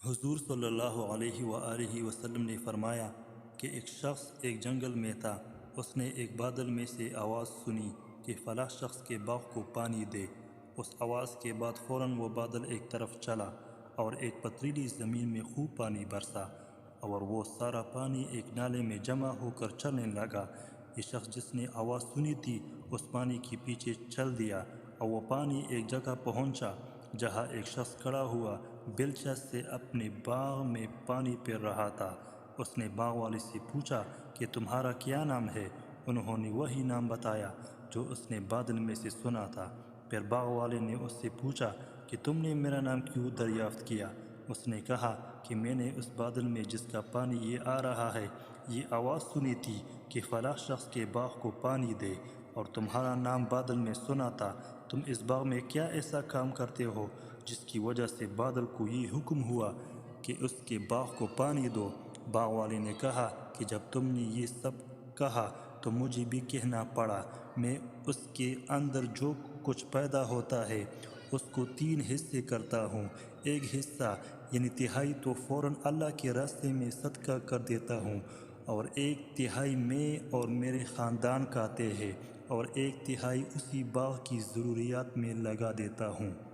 حضور صلی اللہ علیہ وآلہ وسلم نے فرمایا کہ ایک شخص ایک جنگل میں تھا۔ اس نے ایک بادل میں سے آواز سنی کہ فلاں شخص کے باغ کو پانی دے۔ اس آواز کے بعد فوراً وہ بادل ایک طرف چلا اور ایک پتھریلی زمین میں خوب پانی برسا، اور وہ سارا پانی ایک نالے میں جمع ہو کر چلنے لگا۔ یہ شخص جس نے آواز سنی تھی اس پانی کے پیچھے چل دیا، اور وہ پانی ایک جگہ پہنچا جہاں ایک شخص کھڑا ہوا بیلچہ سے اپنے باغ میں پانی پیر رہا تھا۔ اس نے باغ والے سے پوچھا کہ تمہارا کیا نام ہے؟ انہوں نے وہی نام بتایا جو اس نے بادل میں سے سنا تھا۔ پھر باغ والے نے اس سے پوچھا کہ تم نے میرا نام کیوں دریافت کیا؟ اس نے کہا کہ میں نے اس بادل میں جس کا پانی یہ آ رہا ہے یہ آواز سنی تھی کہ فلاں شخص کے باغ کو پانی دے، اور تمہارا نام بادل میں سنا تھا۔ تم اس باغ میں کیا ایسا کام کرتے ہو جس کی وجہ سے بادل کو یہ حکم ہوا کہ اس کے باغ کو پانی دو؟ باغ والے نے کہا کہ جب تم نے یہ سب کہا تو مجھے بھی کہنا پڑا۔ میں اس کے اندر جو کچھ پیدا ہوتا ہے اس کو 3 حصے کرتا ہوں۔ ایک حصہ یعنی تہائی تو فوراً اللہ کے راستے میں صدقہ کر دیتا ہوں، اور 1/3 میں اور میرے خاندان کھاتے ہیں، اور 1/3 اسی باغ کی ضروریات میں لگا دیتا ہوں۔